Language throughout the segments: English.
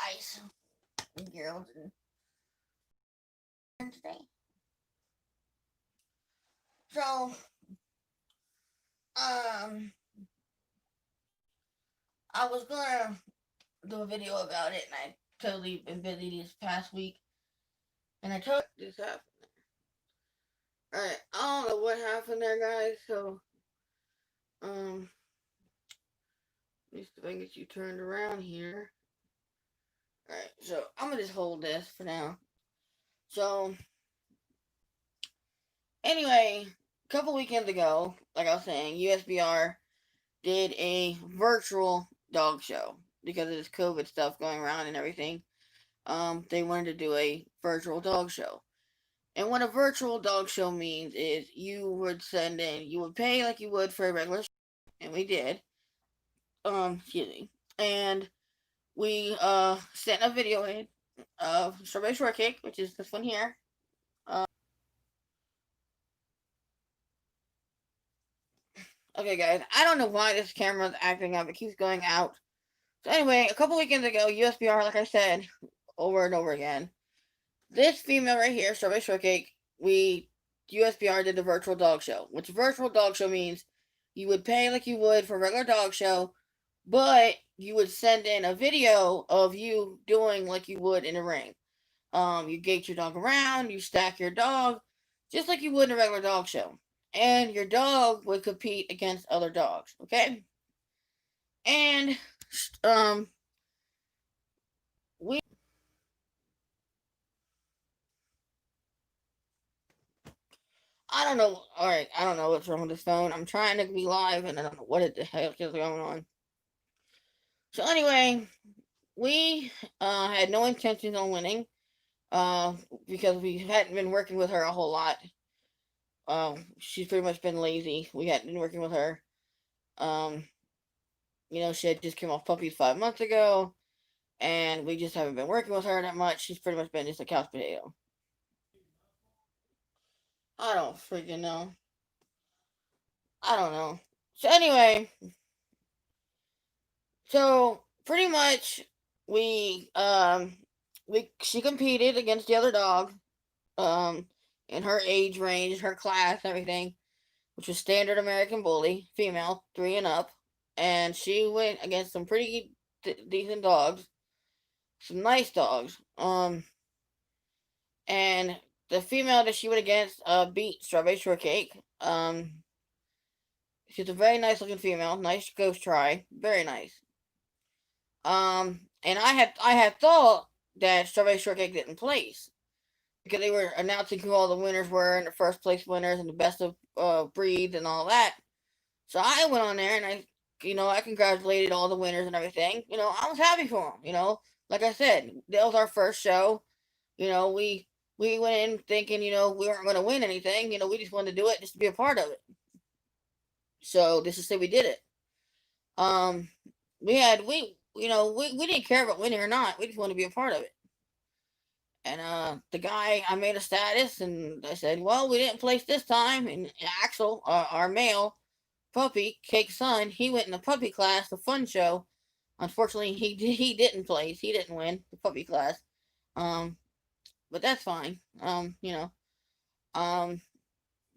guys and girls and today. So, um, I was gonna do a video about it, and I totally been busy this past week, and I totally this happened. Alright, I don't know what happened there, guys. So, um, let me see if I can get you turned around here. Alright, so I'm gonna just hold this for now. So, anyway, a couple weekends ago, like I was saying, USBR did a virtual dog show because of this COVID stuff going around and everything. They wanted to do a virtual dog show. And what a virtual dog show means is you would you would pay like you would for a regular show, and we did. Excuse me. And we sent a video in of Strawberry Shortcake, which is this one here. Okay, guys, I don't know why this camera's acting up. It keeps going out. So anyway, a couple weekends ago, USBR, like I said, over and over again, this female right here, Strawberry Shortcake, USBR did the virtual dog show, which virtual dog show means you would pay like you would for a regular dog show, but you would send in a video of you doing like you would in a ring. You gate your dog around, you stack your dog, just like you would in a regular dog show. And your dog would compete against other dogs, okay? And, we I don't know. All right, I don't know what's wrong with this phone. I'm trying to be live, and I don't know what the heck is going on. So anyway, we had no intentions on winning, because we hadn't been working with her a whole lot. She's pretty much been lazy. We hadn't been working with her. Um, she had just came off puppies 5 months ago, and we just haven't been working with her that much. She's pretty much been just a couch potato. I don't freaking know. I don't know. So anyway, so pretty much we she competed against the other dog, um in her age range, her class, everything, which was standard American bully, female, 3 and up, and she went against some pretty decent dogs, some nice dogs. And the female that she went against beat Strawberry Shortcake. She's a very nice looking female, nice ghost try, very nice. And I had thought that Strawberry Shortcake didn't place because they were announcing who all the winners were and the first place winners and the best of breeds and all that. So I went on there and I congratulated all the winners and everything. I was happy for them. Like I said, that was our first show. We went in thinking we weren't going to win anything. We just wanted to do it just to be a part of it. So this is say we did it. Um, we didn't care about winning or not. We just wanted to be a part of it. And the guy, I made a status, and I said, "Well, we didn't place this time." And Axel, our male puppy, Cake's son, he went in the puppy class, the fun show. Unfortunately, he didn't place. He didn't win the puppy class. Um, but that's fine. Um,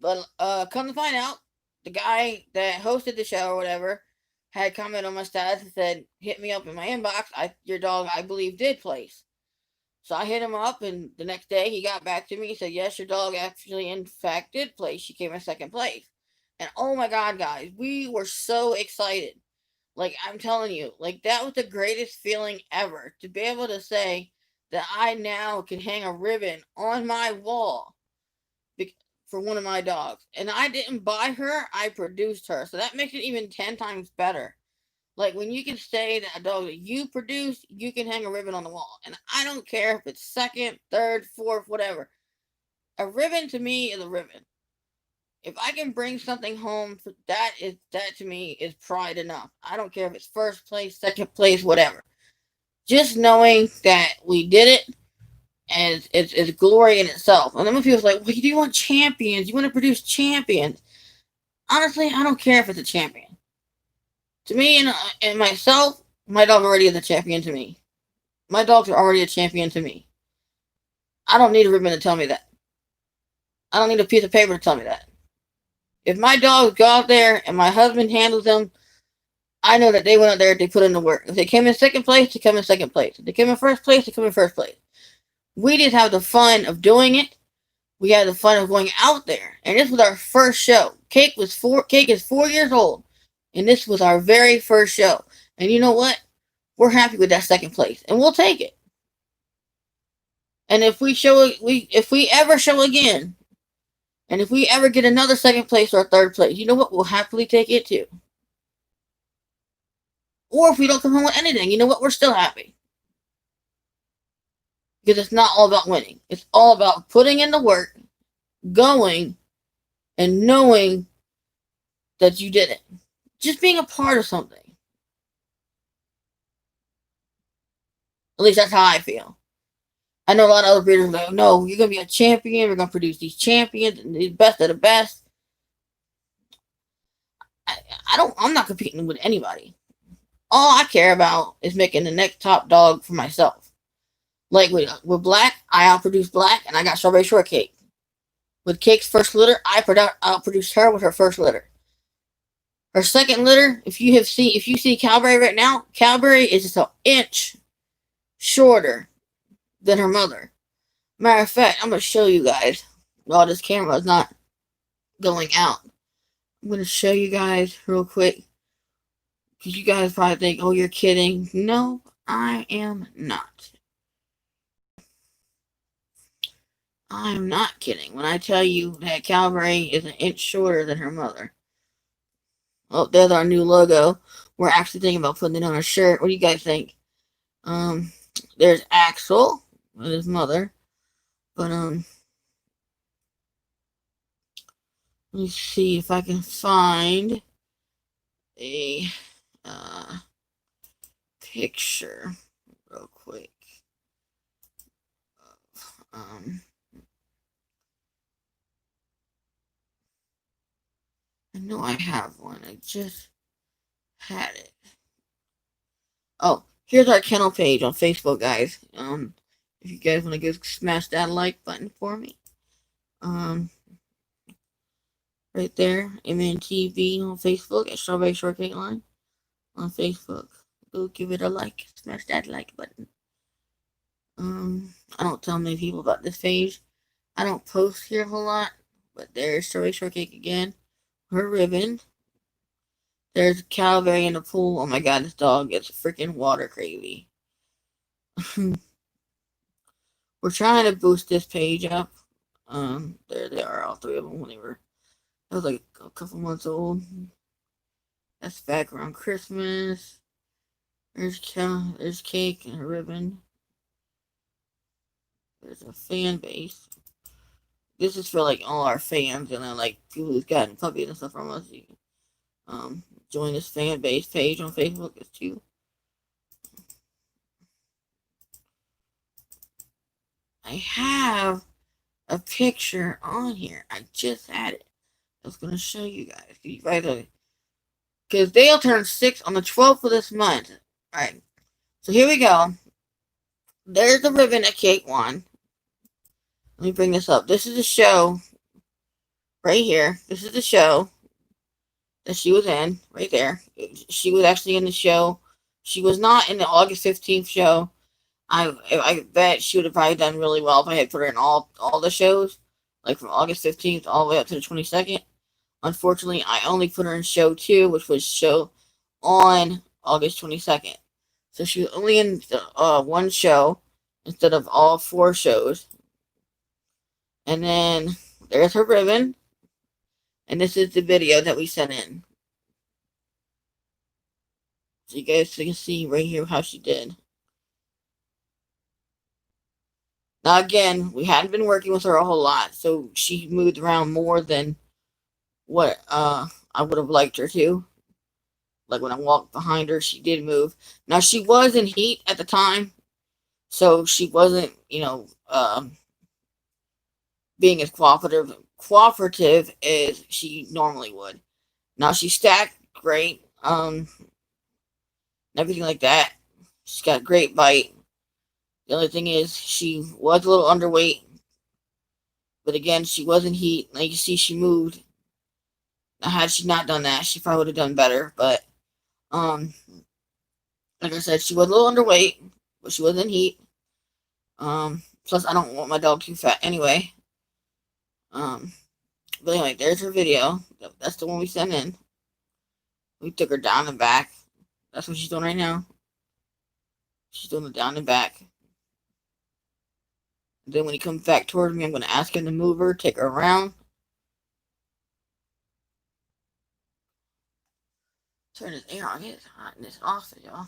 but come to find out, the guy that hosted the show or whatever had commented on my status and said, "Hit me up in my inbox. Your dog, I believe, did place." So I hit him up, and the next day he got back to me. He said, "Yes, your dog actually, in fact, did place. She came in second place." And oh my God, guys, we were so excited. Like, I'm telling you, like, that was the greatest feeling ever to be able to say that I now can hang a ribbon on my wall for one of my dogs. And I didn't buy her, I produced her. So that makes it even 10 times better. Like, when you can say that a dog that you produce, you can hang a ribbon on the wall. And I don't care if it's second, third, fourth, whatever. A ribbon to me is a ribbon. If I can bring something home, that to me is pride enough. I don't care if it's first place, second place, whatever. Just knowing that we did it, and it's glory in itself. And then people's like, "Well, do you want champions? You want to produce champions?" Honestly, I don't care if it's a champion. To me and myself, my dog already is a champion to me. My dogs are already a champion to me. I don't need a ribbon to tell me that. I don't need a piece of paper to tell me that. If my dogs go out there and my husband handles them, I know that they went out there, they put in the work. If they came in second place, they come in second place. If they came in first place, they come in first place. We just have the fun of doing it. We had the fun of going out there. And this was our first show. Cake is 4 years old. And this was our very first show. And you know what? We're happy with that second place. And we'll take it. And if we ever show again, and if we ever get another second place or a third place, you know what? We'll happily take it too. Or if we don't come home with anything, you know what? We're still happy. Because it's not all about winning. It's all about putting in the work, going, and knowing that you did it. Just being a part of something. At least that's how I feel. I know a lot of other breeders are like, no, you're going to be a champion. We're going to produce these champions and the best of the best. I'm not competing with anybody. All I care about is making the next top dog for myself. Like with Black, I outproduced Black and I got Strawberry Shortcake. With Cake's first litter, I outproduced her with her first litter. Her second litter, if you see Cowberry right now, Cowberry is just an inch shorter than her mother. Matter of fact, I'm going to show you guys while this camera is not going out. I'm going to show you guys real quick. Because you guys probably think, oh, you're kidding. No, I am not. I'm not kidding when I tell you that Cowberry is an inch shorter than her mother. Oh, there's our new logo. We're actually thinking about putting it on a shirt. What do you guys think? There's Axel with his mother. But, let me see if I can find a, picture real quick. I know I have one. I just had it. Oh, here's our kennel page on Facebook, guys. If you guys want to go smash that like button for me. Right there, MNTV on Facebook at Strawberry Shortcake Line on Facebook. Go give it a like. Smash that like button. I don't tell many people about this page. I don't post here a whole lot, but there's Strawberry Shortcake again. Her ribbon. There's Cowberry in the pool. Oh my god, this dog gets freaking water crazy. We're trying to boost this page up. There they are, all three of them when I was like a couple months old. That's back around Christmas. There's Cake and a ribbon. There's a fan base. This is for like all our fans and then like people who've gotten puppies and stuff from us. You can, join this fan base page on Facebook too. I have a picture on here. I just had it. I was gonna show you guys. Because they'll turn 6 on the 12th of this month. Alright. So here we go. There's the ribbon that Cake won. Let me bring this up. This is the show. Right here. This is the show that she was in. Right there. She was actually in the show. She was not in the August 15th show. I bet she would have probably done really well if I had put her in all the shows. Like from August 15th all the way up to the 22nd. Unfortunately, I only put her in show 2, which was show on August 22nd. So she was only in one show instead of all 4 shows. And then there's her ribbon. And this is the video that we sent in. So you guys can see right here how she did. Now again, we hadn't been working with her a whole lot, so she moved around more than what I would have liked her to. Like when I walked behind her, she did move. Now she was in heat at the time, so she wasn't, being as cooperative as she normally would. Now she stacked great, everything like that. She's got a great bite. The only thing is, she was a little underweight, but again, she was in heat. Like you see, she moved. Now, had she not done that, she probably would have done better. But um, like I said, she was a little underweight, but she was in heat. Plus I don't want my dog too fat anyway. Um, but anyway, there's her video. That's the one we sent in. We took her down and back. That's what she's doing right now. She's doing it down and back. And then when he comes back towards me, I'm going to ask him to move her, take her around. Turn this air on. It's hot in this office, y'all.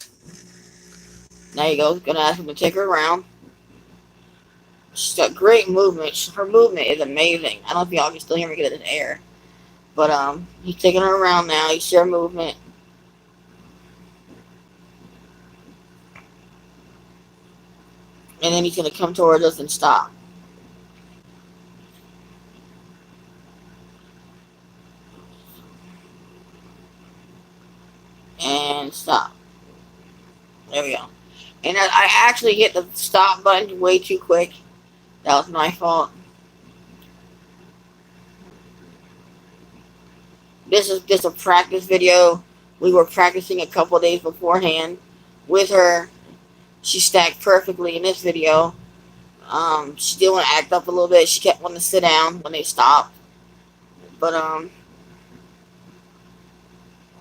There you go. Gonna ask him to take her around. She's got great movement. Her movement is amazing. I don't know if y'all can still hear me get this air. But he's taking her around now. You see her movement. And then he's gonna come towards us and stop. And stop. There we go. And I actually hit the stop button way too quick. That was my fault. This is just a practice video. We were practicing a couple days beforehand with her. She stacked perfectly in this video. She did want to act up a little bit. She kept wanting to sit down when they stopped. But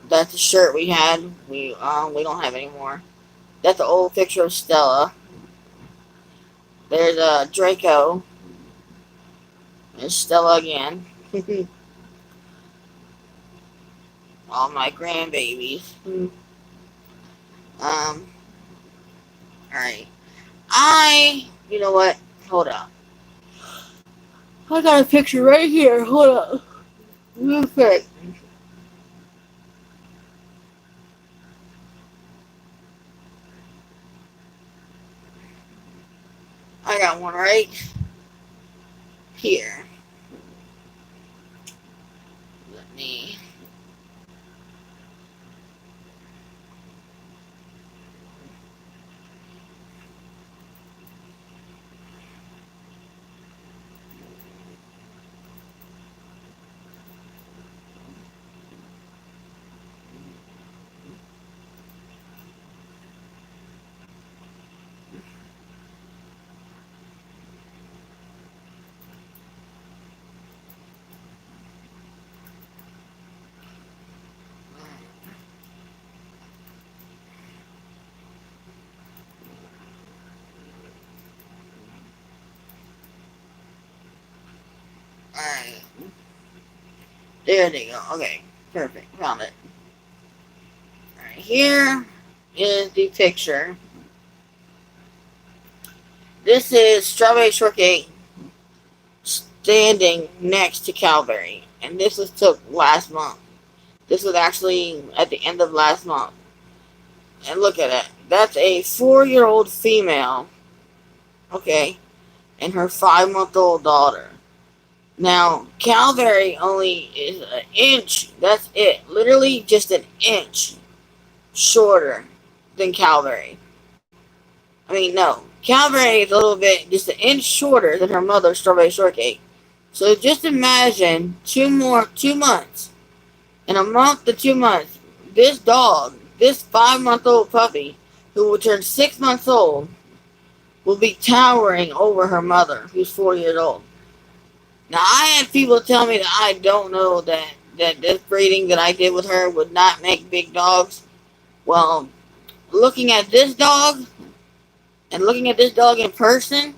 that's the shirt we had. We don't have anymore. That's an old picture of Stella. There's Draco. There's Stella again. All my grandbabies. Alright. You know what? Hold up. I got a picture right here. Hold up. Real quick. I got one right here. Let me. Alright. There they go. Okay. Perfect. Found it. Alright. Here is the picture. This is Strawberry Shortcake standing next to Calvary. And this was took last month. This was actually at the end of last month. And look at it. That's a 4-year-old female. Okay. And her 5-month-old daughter. Now, Calvary only is an inch. That's it. Literally just an inch shorter than Calvary. I mean, no. Calvary is a little bit, just an inch shorter than her mother, Strawberry Shortcake. So just imagine 2 months. In a month to 2 months, this dog, this 5-month-old puppy, who will turn 6 months old, will be towering over her mother, who's 4 years old. Now, I had people tell me that I don't know that this breeding that I did with her would not make big dogs. Well, looking at this dog, and looking at this dog in person,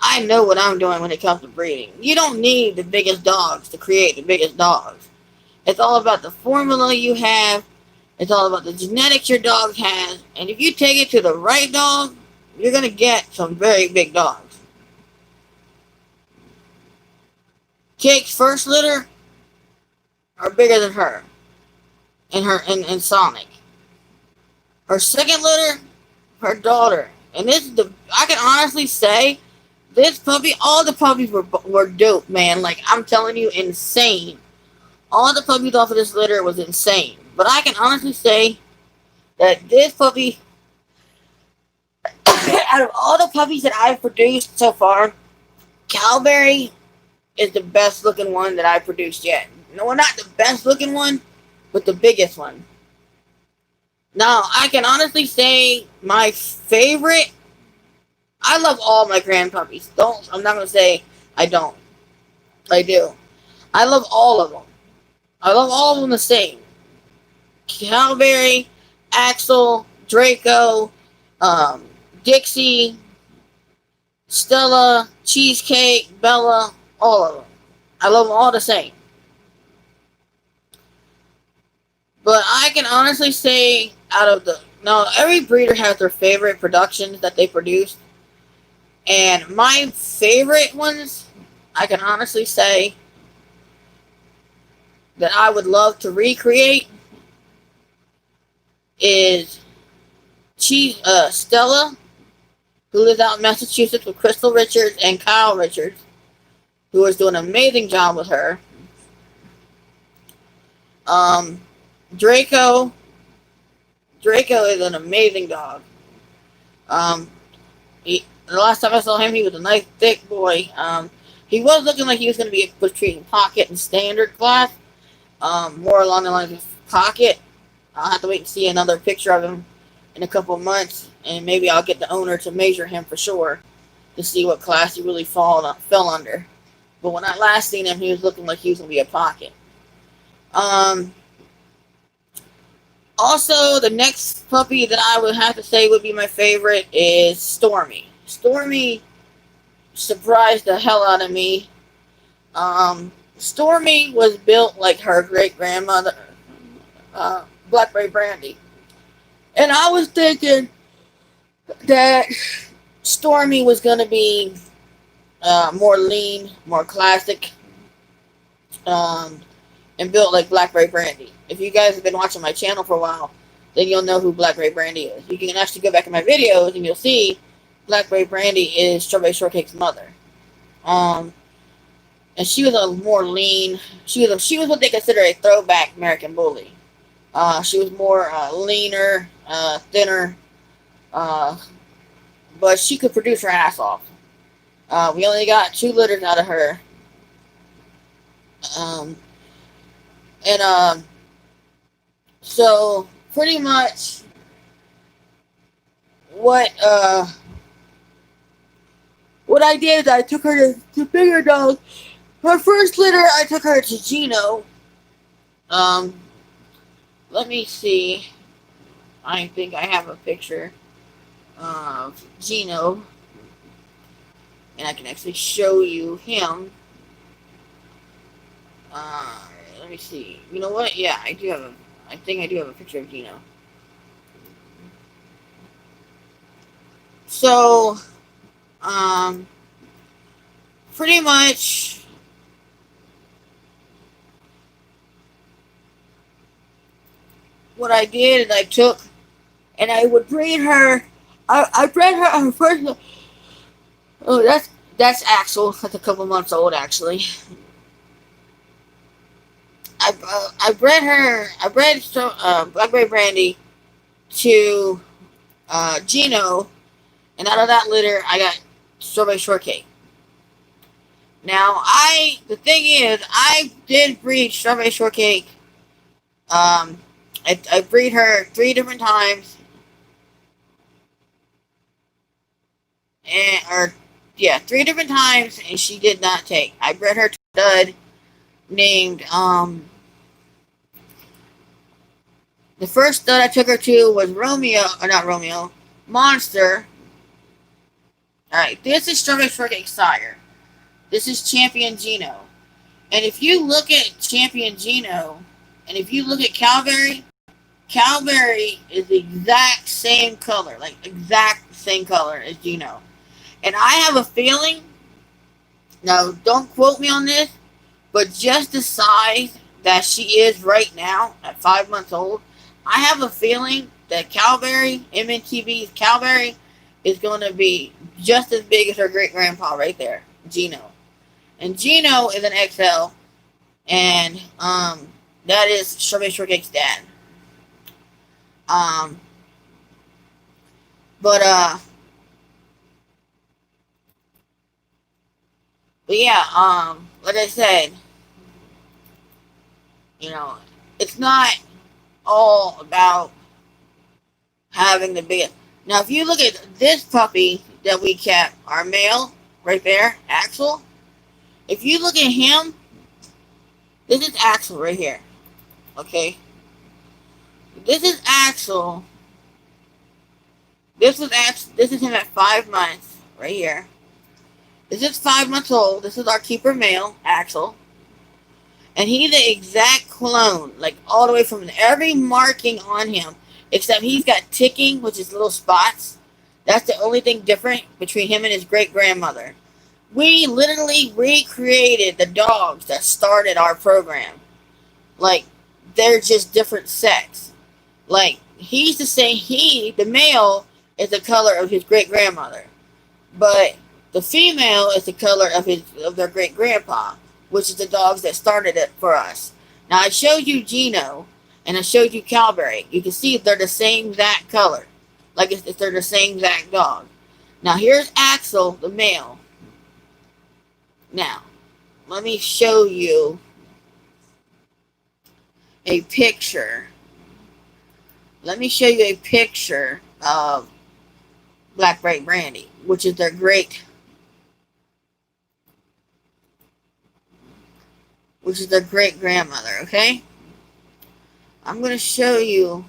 I know what I'm doing when it comes to breeding. You don't need the biggest dogs to create the biggest dogs. It's all about the formula you have. It's all about the genetics your dog has. And if you take it to the right dog, you're going to get some very big dogs. Cake's first litter are bigger than her. And Sonic. Her second litter, her daughter. And this is I can honestly say, this puppy, all the puppies were dope, man. Like, I'm telling you, insane. All the puppies off of this litter was insane. But I can honestly say that this puppy out of all the puppies that I've produced so far, Calberry is the best looking one that I've produced yet. No, not the best looking one, but the biggest one. Now, I can honestly say my favorite. I love all my grand puppies. I'm not gonna say I don't. I do. I love all of them. I love all of them the same. Calberry, Axel, Draco, um, Dixie, Stella, Cheesecake, Bella, all of them. I love them all the same. But I can honestly say, out of the now, every breeder has their favorite productions that they produce, and my favorite ones, I can honestly say that I would love to recreate is Stella, who lives out in Massachusetts with Crystal Richards and Kyle Richards, who is doing an amazing job with her. Draco. Draco is an amazing dog. The last time I saw him, he was a nice, thick boy. He was looking like he was going to be between pocket and standard class. More along the lines of pocket. I'll have to wait and see another picture of him in a couple of months, and maybe I'll get the owner to measure him for sure to see what class he really fell under. But when I last seen him, he was looking like he was going to be a pocket. Also, the next puppy that I would have to say would be my favorite is Stormy. Stormy surprised the hell out of me. Stormy was built like her great-grandmother, Blackberry Brandy. And I was thinking that Stormy was going to be more lean, more classic, and built like Blackberry Brandy. If you guys have been watching my channel for a while, then you'll know who Blackberry Brandy is. You can actually go back in my videos and you'll see Blackberry Brandy is Strawberry Shortcake's mother. And she was a more lean. She was what they consider a throwback American bully. She was more leaner, thinner, but she could produce her ass off. We only got 2 litters out of her. So pretty much what I did is I took her to bigger dog. Her first litter, I took her to Gino. Let me see. I think I have a picture of Gino, and I can actually show you him. Let me see. You know what? Yeah, I think I do have a picture of Gino. So, pretty much, what I did is I took, and I would breed her. I bred her first. Oh, that's Axel. That's a couple months old, actually. I bred her. I bred Blackberry Brandy to Gino, and out of that litter, I got Strawberry Shortcake. Now, the thing is, I did breed Strawberry Shortcake. I breed her 3 different times, and 3 different times, and she did not take. I bred her to a stud named the first stud I took her to was Monster. Alright, this is Strawberry Shortcake Sire. This is Champion Gino. And if you look at Champion Gino, and if you look at Calberry is the exact same color. Like, exact same color as Gino. And I have a feeling, now don't quote me on this, but just the size that she is right now, at 5 months old, I have a feeling that MNTV's Calberry, is going to be just as big as her great-grandpa right there, Gino. And Gino is an XL, and that is Strawberry Shortcake's dad. But yeah, like I said, you know, it's not all about having the big. Now, if you look at this puppy that we kept, our male, right there, Axel. If you look at him, this is Axel right here. Okay, this is Axel. This is him at 5 months, right here. This is 5 months old. This is our keeper male, Axel. And he's the exact clone, like all the way from every marking on him, except he's got ticking, which is little spots. That's the only thing different between him and his great grandmother. We literally recreated the dogs that started our program. Like, they're just different sex. Like, he's the same, the male, is the color of his great grandmother. But the female is the color of their great grandpa, which is the dogs that started it for us. Now I showed you Gino, and I showed you Calberry. You can see they're the same exact color, like they're the same exact dog. Now here's Axel, the male. Now let me show you a picture. Let me show you a picture of Black Bright Brandy, which is their great grandmother. Okay, I'm gonna show you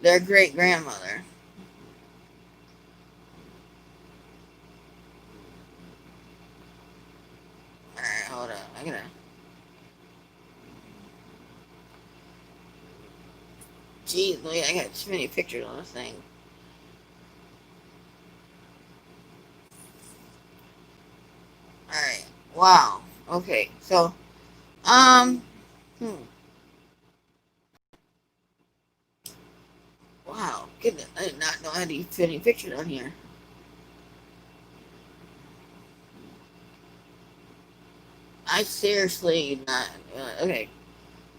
their great grandmother. Alright, hold up. I gotta. Jeez, I got too many pictures on this thing. Alright. Wow. Okay, so, um, hmm. Wow. Goodness, I did not know I had to fit any pictures on here. I seriously not. Okay.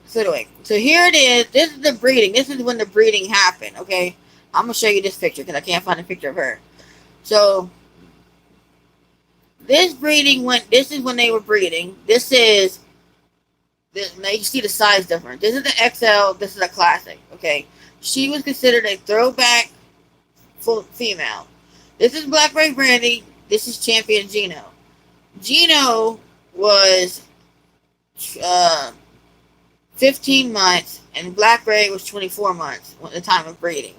So anyway, so here it is. This is the breeding. This is when the breeding happened. Okay, I'm gonna show you this picture because I can't find a picture of her. So this breeding went. This is when they were breeding. This is. Now you see the size difference. This is the XL. This is a classic. Okay, she was considered a throwback full female. This is Black Ray Brandy. This is Champion Gino. Gino was uh, 15 months, and Black Ray was 24 months at the time of breeding.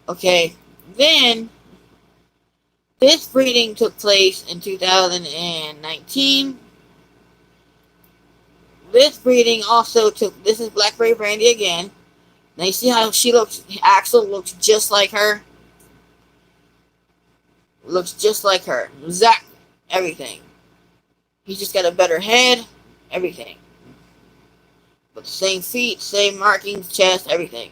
Okay, then this breeding took place in 2019. This breeding also took. This is Black Ray Brandy again. Now you see how she looks. Axel looks just like her. Looks just like her. Exact everything. He's just got a better head. Everything. But the same feet, same markings, chest, everything.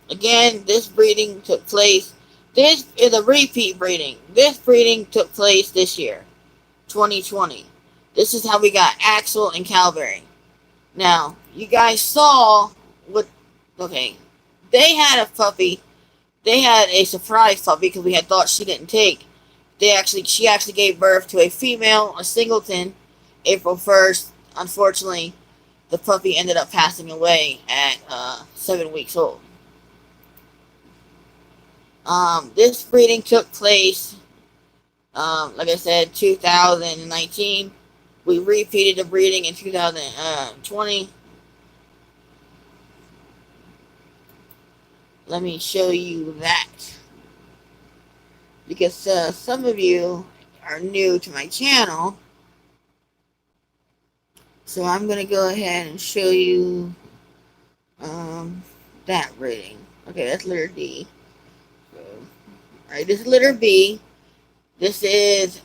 Again, this breeding took place. This is a repeat breeding. This breeding took place this year, 2020. This is how we got Axel and Calberry. Now, you guys saw what. Okay, they had a puppy. They had a surprise puppy because we had thought she didn't take. She actually gave birth to a female, a singleton, April 1st. Unfortunately, the puppy ended up passing away at 7 weeks old. This breeding took place, like I said, 2019. We repeated the breeding in 2020. Let me show you that. Because some of you are new to my channel. So I'm going to go ahead and show you that breeding. Okay, that's litter D. So, alright, this is litter B. This is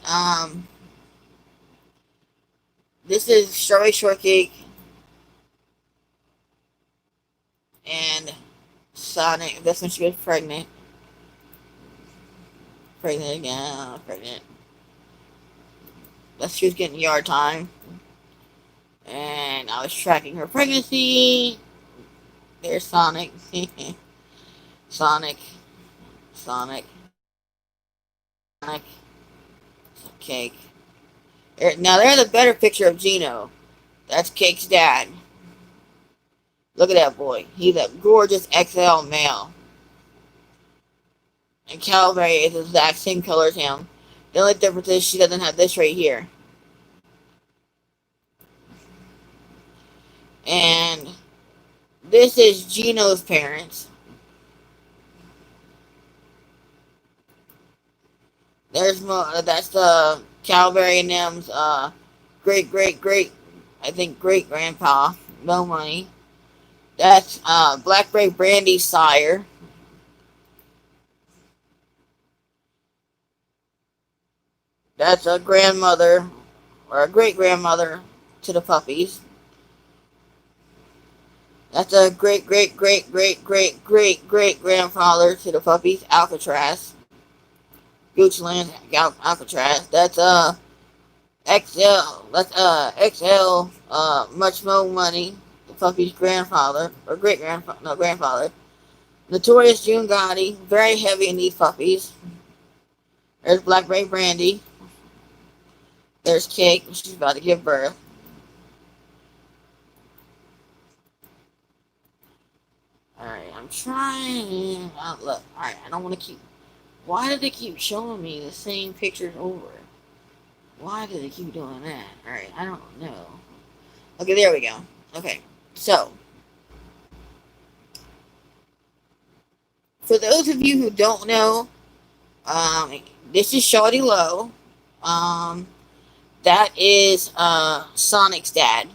Strawberry Shortcake and Sonic. That's when she was pregnant. Pregnant again. Pregnant. She was getting yard time. And I was tracking her pregnancy. There's Sonic. Sonic. Like, Cake. Now there's a better picture of Gino. That's Cake's dad. Look at that boy. He's a gorgeous XL male. And Calvary is the exact same color as him. The only difference is she doesn't have this right here. And this is Gino's parents. That's the Calvary and them's great I think great grandpa. No money. That's Blackberry Brandy's sire. That's a grandmother or a great grandmother to the puppies. That's a great grandfather to the puppies. Alcatraz. Goochland Alcatraz. That's XL. That's XL. Much more money. The puppy's grandfather or great grandfather. No, grandfather. Notorious June Gotti. Very heavy in these puppies. There's Blackberry Brandy. There's Cake. She's about to give birth. Alright, I'm trying. Look, alright, I don't want to keep. Why do they keep showing me the same pictures over? Why do they keep doing that? Alright, I don't know. Okay, there we go. Okay, so. For those of you who don't know, this is Shawty Low. That is Sonic's dad.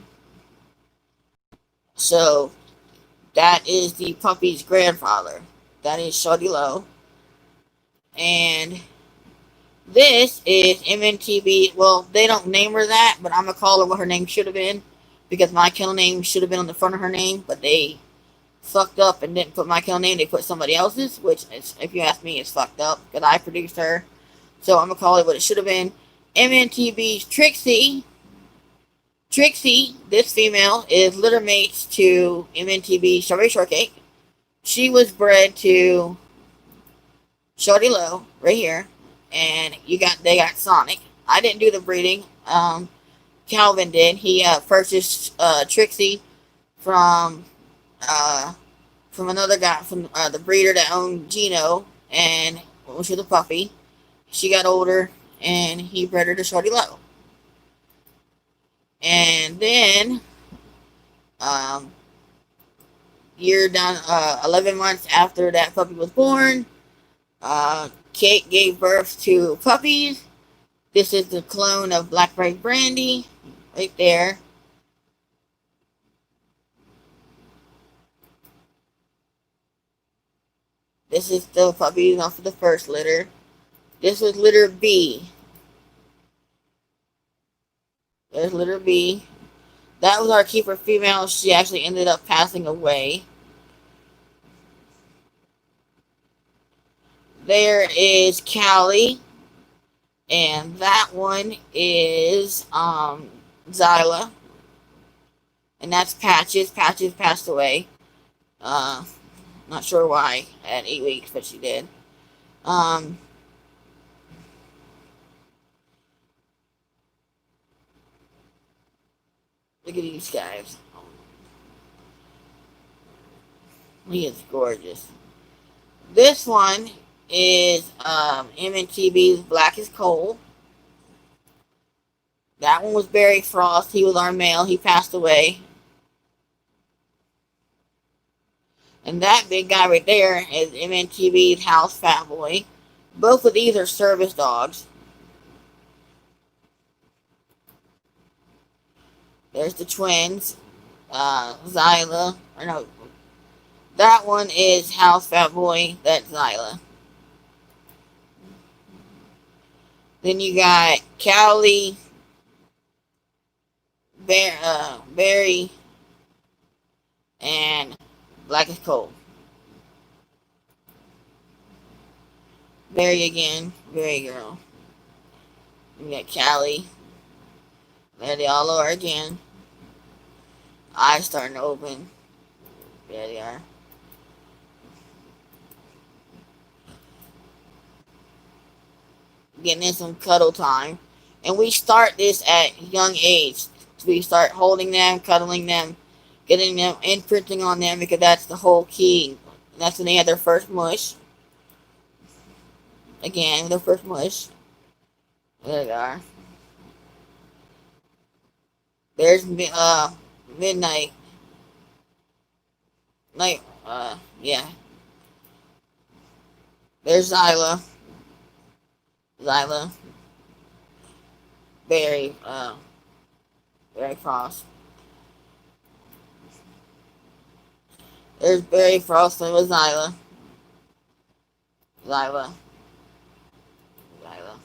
So, that is the puppy's grandfather. That is Shawty Low. And this is MNTB. Well, they don't name her that, but I'm going to call her what her name should have been. Because my kennel name should have been on the front of her name, but they fucked up and didn't put my kennel name. They put somebody else's, which, is, if you ask me, is fucked up. Because I produced her. So I'm going to call it what it should have been. MNTB's Trixie. Trixie, this female, is litter mates to MNTB's Strawberry Shortcake. She was bred to Shawty Low, right here. And they got Sonic. I didn't do the breeding. Calvin did. He purchased Trixie from another guy, from the breeder that owned Gino, and when she was a puppy, she got older, and he bred her to Shawty Low. And then, year down, 11 months after that puppy was born, Kate gave birth to puppies. This is the clone of Blackberry Brandy, right there. This is the puppies off of the first litter. This was litter B. There's litter B. That was our keeper female. She actually ended up passing away. There is Callie. And that one is Zyla. And that's Patches. Patches passed away. Not sure why at 8 weeks, but she did. Look at these guys. He is gorgeous. This one is MNTB's Black as Coal. That one was Barry Frost. He was our male. He passed away. And that big guy right there is MNTB's House Fat Boy. Both of these are service dogs. There's the twins. Zyla. Or no. That one is House Fat Boy. That's Zyla. Then you got Callie, Barry, and Black as Coal. Barry again. Barry girl. You got Callie. There they all are again. Eyes starting to open. There they are. getting in some cuddle time. And we start this at a young age. We start holding them, cuddling them, getting them, imprinting on them, because that's the whole key. That's when they had their first mush. Again, their first mush. There they are. There's midnight. Yeah. There's Zyla. Zyla. Very, very Frost. There's Barry Frost and with Zyla. Zyla. Zyla.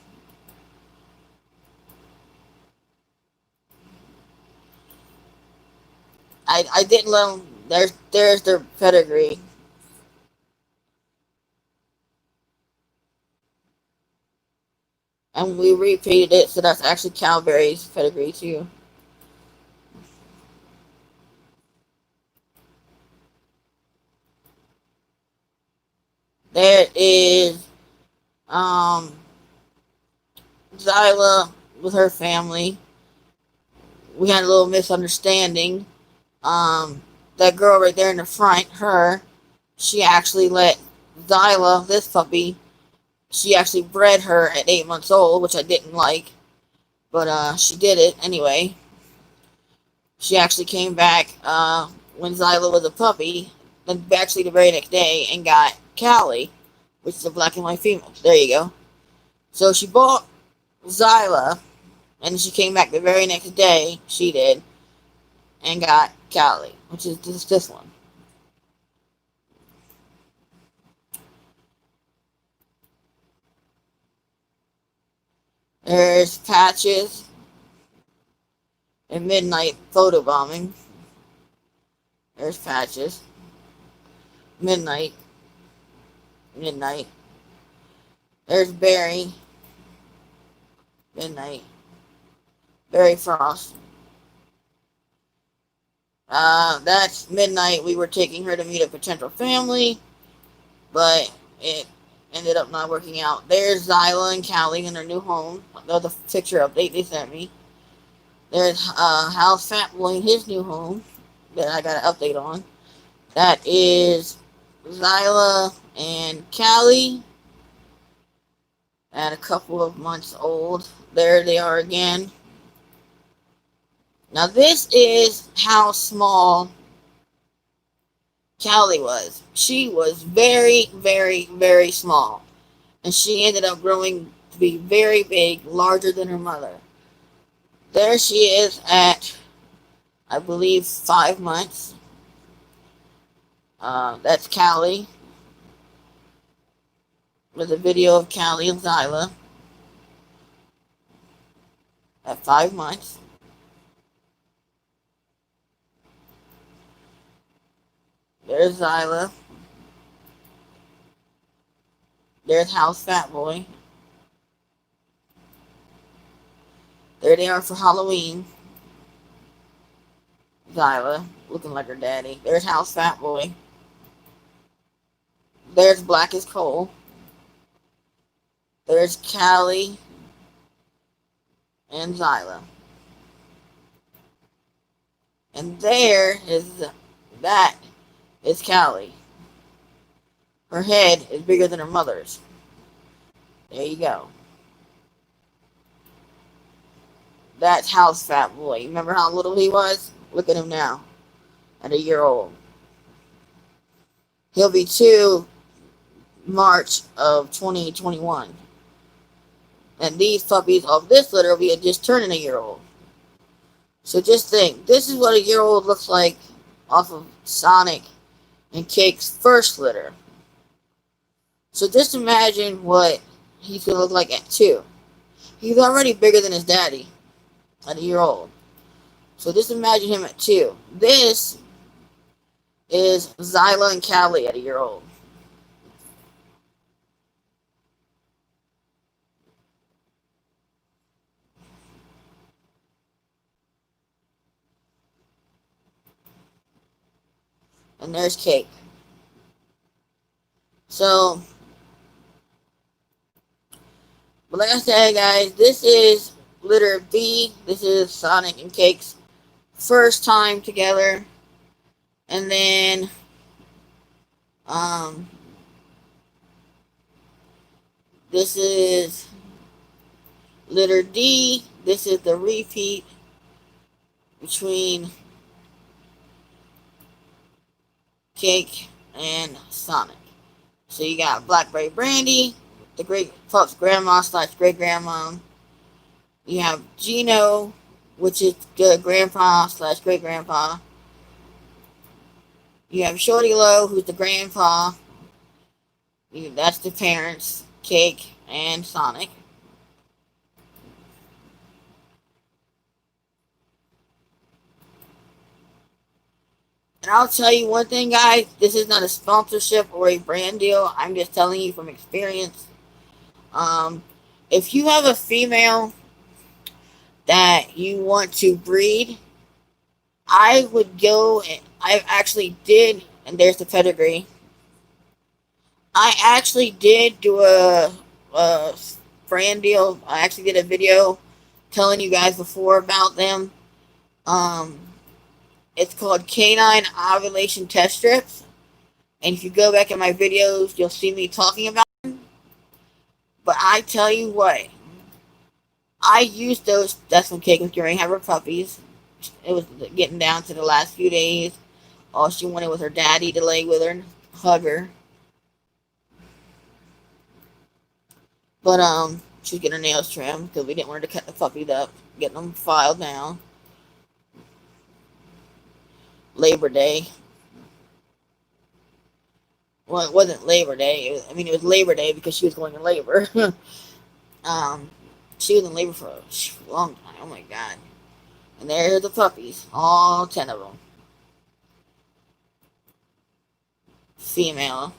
I didn't let them. There's their pedigree. And we repeated it, so that's actually Calvary's pedigree too. There is um Zyla with her family. We had a little misunderstanding. That girl right there in the front, her, she actually let Zyla, this puppy, she actually bred her at 8 months old, which I didn't like, but she did it anyway. She actually came back when Zyla was a puppy, then actually the very next day, and got Callie, which is a black and white female. There you go. So she bought Zyla, and she came back the very next day, she did, and got Callie, which is this one. There's Patches and Midnight photobombing. There's Patches. Midnight. Midnight. There's Barry. Midnight. Barry Frost. That's Midnight. We were taking her to meet a potential family, but it ended up not working out. There's Zyla and Callie in their new home. The picture update they sent me. There's Hal's Fat Boy in his new home that I got an update on. That is Zyla and Callie at a couple of months old. There they are again. Now this is how small Callie was. She was very, very, very small. And she ended up growing to be very big, larger than her mother. There she is at, I believe, 5 months. That's Callie. With a video of Callie and Zyla at 5 months. There's Zyla. There's House Fat Boy. There they are for Halloween. Zyla, looking like her daddy. There's House Fat Boy. There's Black as Coal. There's Callie and Zyla. And that is Callie. Her head is bigger than her mother's. There you go. That's House Fat Boy. Remember how little he was? Look at him now. At a year old. He'll be 2 March of 2021. And these puppies of this litter will be just turning a year old. So just think, this is what a year old looks like off of Sonic and Cake's first litter. So just imagine what he's going to look like at 2. He's already bigger than his daddy at a year old. So just imagine him at 2. This is Zyla and Callie at a year old. And there's Cake. So But like I said, guys, this is litter B. This is Sonic and Cake's first time together. And then, um, this is litter D. This is the repeat between Cake and Sonic. So you got Blackberry Brandy, the great Pups grandma slash great grandma. You have Gino, which is the grandpa slash great grandpa. You have Shorty Low, who's the grandpa. That's the parents, Cake and Sonic. And I'll tell you one thing, guys. This is not a sponsorship or a brand deal. I'm just telling you from experience. Um, if you have a female that you want to breed, I would go. I actually did, and there's the pedigree. I actually did do a brand deal. I actually did a video telling you guys before about them. Um, it's called Canine Ovulation Test Strips. And if you go back in my videos, you'll see me talking about them. But I tell you what, I used those. That's when Cake was going to have her puppies. It was getting down to the last few days. All she wanted was her daddy to lay with her and hug her. But she was getting her nails trimmed because we didn't want her to cut the puppies up, getting them filed down. Labor Day. Well, it wasn't Labor Day. It was Labor Day because she was going in labor. um, she was in labor for a long time. Oh my god! And there's the puppies, all 10 of them, female.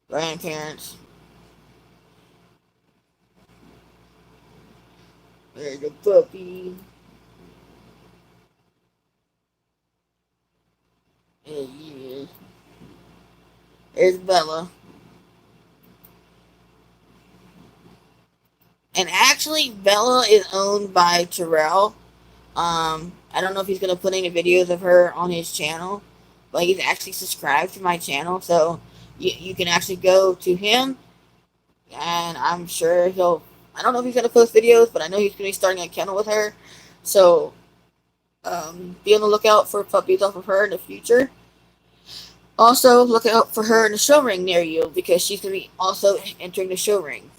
Grandparents. There's the puppy. There he is. There's Bella. And actually, Bella is owned by Terrell. I don't know if he's gonna put any videos of her on his channel, but he's actually subscribed to my channel, so you can actually go to him, and I'm sure he'll. I don't know if he's gonna post videos, but I know he's gonna be starting a kennel with her, so be on the lookout for puppies off of her in the future. Also, look out for her in the show ring near you because she's gonna be also entering the show ring.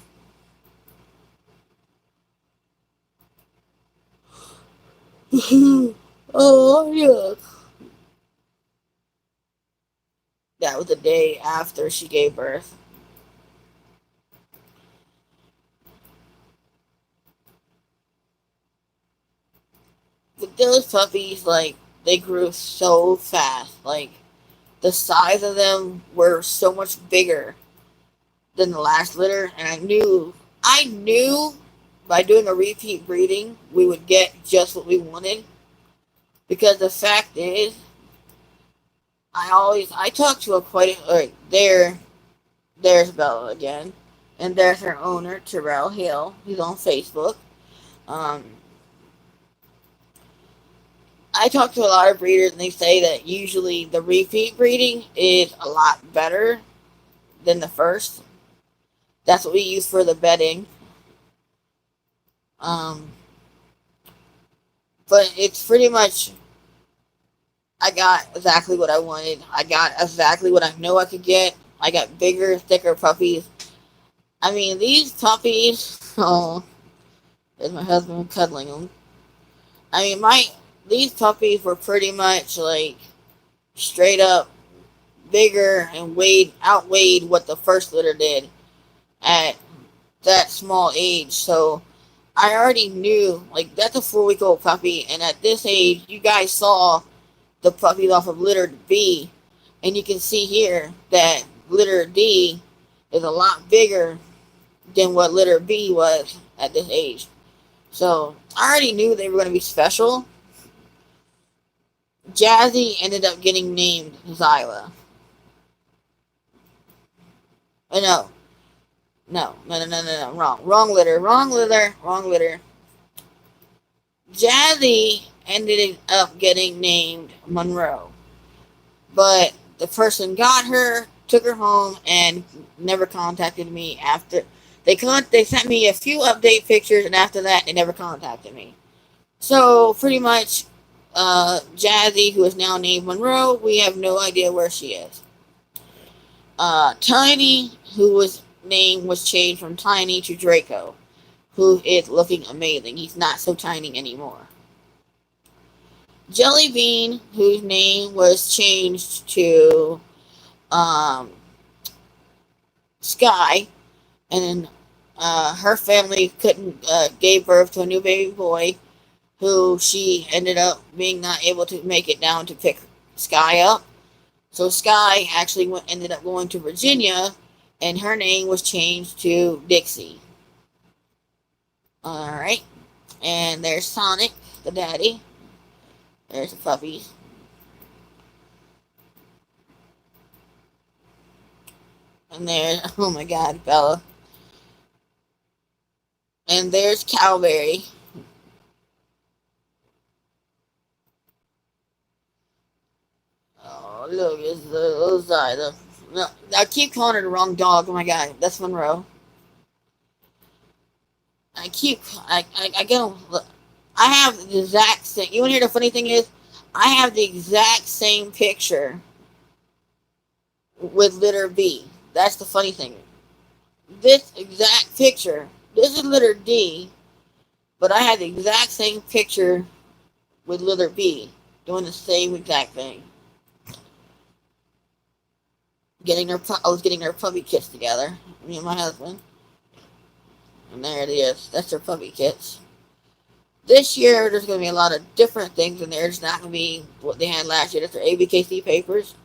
Oh yeah. That was the day after she gave birth. But those puppies, like, they grew so fast. Like, the size of them were so much bigger than the last litter, and I knew by doing a repeat breeding, we would get just what we wanted. Because the fact is, I talk to a quite, there's Bella again. And there's her owner, Terrell Hill. He's on Facebook. Um, I talk to a lot of breeders, and they say that usually the repeat breeding is a lot better than the first. That's what we use for the bedding. Um, but it's pretty much, I got exactly what I wanted. I got exactly what I know I could get. I got bigger, thicker puppies. I mean, these puppies. Oh, there's my husband cuddling them. I mean, these puppies were pretty much like straight up bigger and outweighed what the first litter did at that small age. So I already knew, like, that's a 4-week old puppy, and at this age, you guys saw the puppies off of litter B, and you can see here that litter D is a lot bigger than what litter B was at this age. So I already knew they were going to be special. Jazzy ended up getting named Zyla. No, no, wrong litter. Jazzy ended up getting named Monroe, but the person got her, took her home, and never contacted me after. They sent me a few update pictures, and after that, they never contacted me. So pretty much, Jazzy, who is now named Monroe, we have no idea where she is. Tiny, who was name was changed from Tiny to Draco, who is looking amazing. He's not so tiny anymore. Jelly Bean, whose name was changed to um, Sky, and her family couldn't gave birth to a new baby boy, who she ended up being not able to make it down to pick Sky up. So Sky actually ended up going to Virginia, and her name was changed to Dixie. All right, and there's Sonic, the daddy. There's the puppies. And there's, oh my god, Bella. And there's Cowberry. Oh, look, it's the other side. No, I keep calling her the wrong dog. Oh my god, that's Monroe. I get them. I have the exact same. You want to hear the funny thing is? I have the exact same picture with litter B. That's the funny thing. This exact picture, this is litter D, but I had the exact same picture with litter B, doing the same exact thing. I was getting their puppy kits together, me and my husband. And there it is. That's their puppy kits. This year, there's going to be a lot of different things in there. It's not going to be what they had last year. That's their ABKC papers.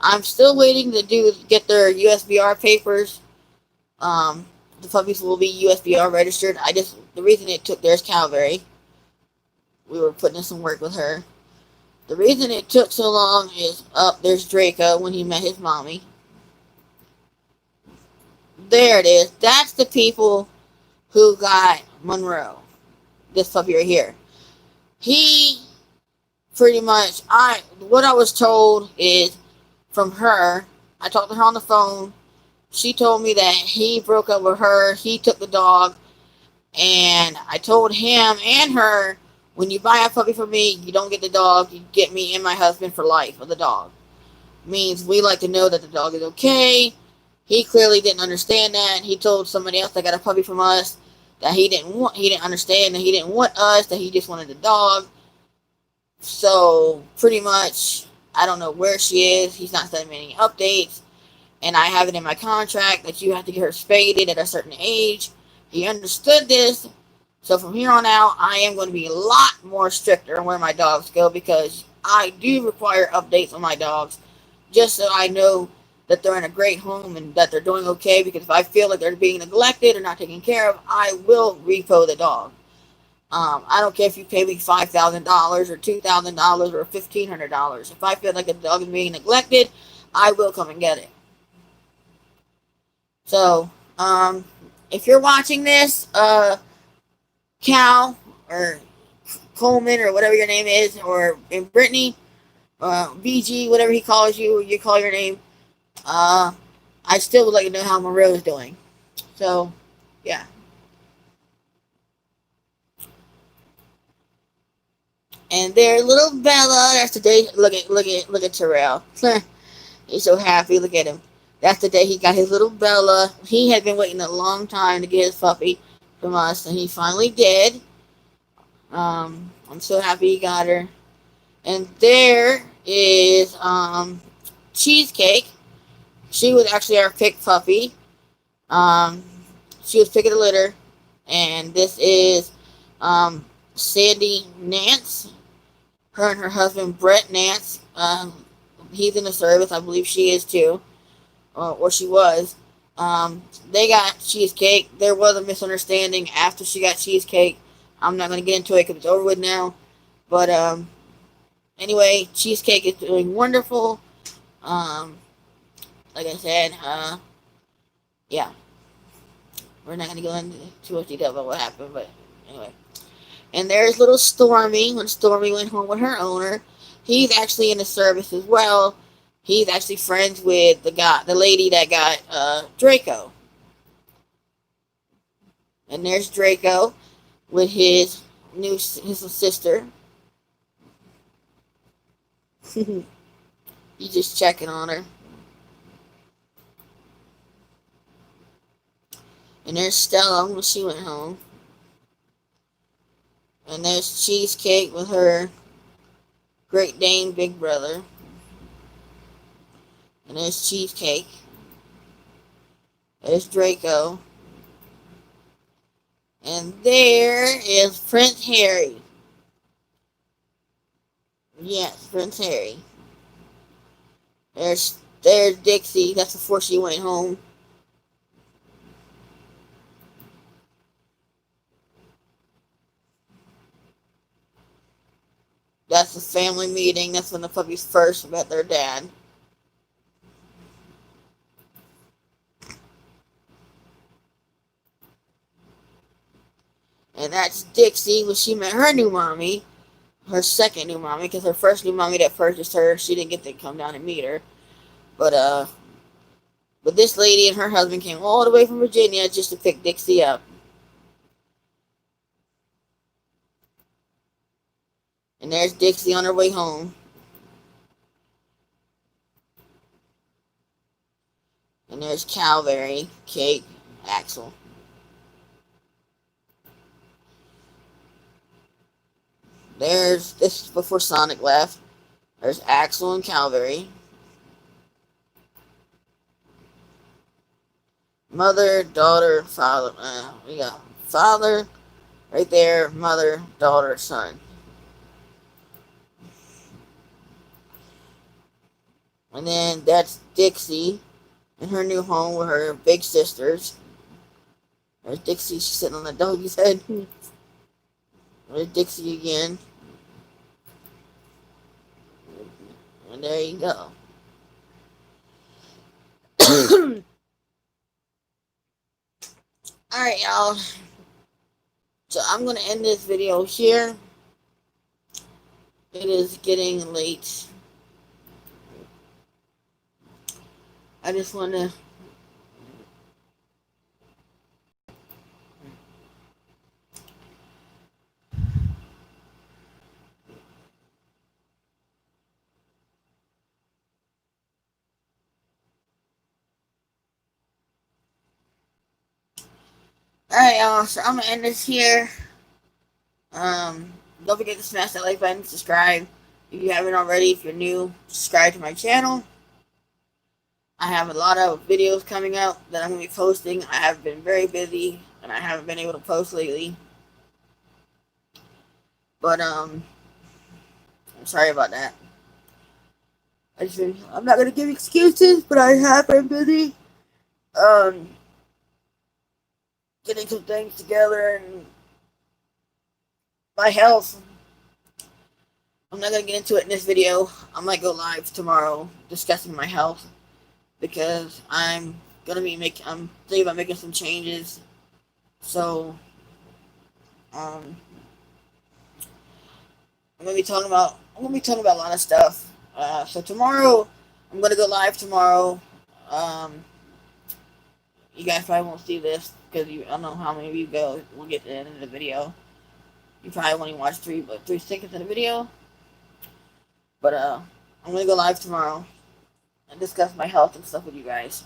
I'm still waiting to get their USBR papers. The puppies will be USBR registered. The reason it took there's Calvary. We were putting in some work with her. The reason it took so long is there's Draco when he met his mommy. There it is. That's the people who got Monroe. This puppy right here. He pretty much what I was told is from her. I talked to her on the phone. She told me that he broke up with her. He took the dog, and I told him and her, when you buy a puppy from me, you don't get the dog. You get me and my husband for life with the dog. Means we like to know that the dog is okay. He clearly didn't understand that. He told somebody else that got a puppy from us that he didn't understand, that he didn't want us, that he just wanted the dog. So pretty much, I don't know where she is. He's not sending me any updates, and I have it in my contract that you have to get her spaded at a certain age. He understood this, so from here on out, I am going to be a lot more stricter on where my dogs go, because I do require updates on my dogs, just so I know that they're in a great home and that they're doing okay. Because if I feel like they're being neglected or not taken care of, I will repo the dog. I don't care if you pay me $5,000 or $2,000 or $1,500. If I feel like a dog is being neglected, I will come and get it. So, if you're watching this, Cal or Coleman or whatever your name is, or in Brittany, BG, whatever he calls you, you call your name, I still would like to know how Monroe is doing. So, yeah. And there, little Bella. That's the day. Look at Terrell. He's so happy. Look at him. That's the day he got his little Bella. He had been waiting a long time to get his puppy from us, and he finally did. I'm so happy he got her. And there is Cheesecake. She was actually our pick puppy. Um, she was picking a litter, and this is Sandy Nance. Her and her husband Brett Nance. He's in the service, I believe she is too, or she was. They got Cheesecake. There was a misunderstanding after she got Cheesecake. I'm not going to get into it because it's over with now. But anyway, Cheesecake is doing wonderful. Like I said, yeah, we're not gonna go into too much detail about what happened, but anyway. And there's little Stormy. When Stormy went home with her owner, he's actually in the service as well. He's actually friends with the lady that got Draco. And there's Draco with his sister. He's just checking on her. And there's Stella when she went home. And there's Cheesecake with her Great Dane big brother. And there's Cheesecake. There's Draco. And there is Prince Harry. Yes, Prince Harry. There's Dixie. That's before she went home. That's the family meeting. That's when the puppies first met their dad. And that's Dixie when she met her new mommy. Her second new mommy, because her first new mommy that purchased her, she didn't get to come down and meet her. But but this lady and her husband came all the way from Virginia just to pick Dixie up. And there's Dixie on her way home. And there's Calvary, Kate, Axel. This is before Sonic left. There's Axel and Calvary. Mother, daughter, father. We got father right there, mother, daughter, son. And then that's Dixie in her new home with her big sisters. There's Dixie, she's sitting on the doggy's head. There's Dixie again. And there you go. Alright, y'all. So I'm going to end this video here. It is getting late. I just want to... Alright, y'all. So I'm going to end this here. Don't forget to smash that like button, subscribe. If you haven't already, if you're new, subscribe to my channel. I have a lot of videos coming up that I'm going to be posting. I have been very busy, and I haven't been able to post lately. But, I'm sorry about that. I'm not going to give excuses, but I have been busy. Getting some things together, and my health. I'm not going to get into it in this video. I might go live tomorrow discussing my health. Because I'm thinking about making some changes. So, I'm gonna be talking about a lot of stuff. So tomorrow, I'm gonna go live tomorrow. You guys probably won't see this because I don't know how many of you will get to the end of the video. You probably won't even watch 3 seconds of the video. But I'm gonna go live tomorrow and discuss my health and stuff with you guys.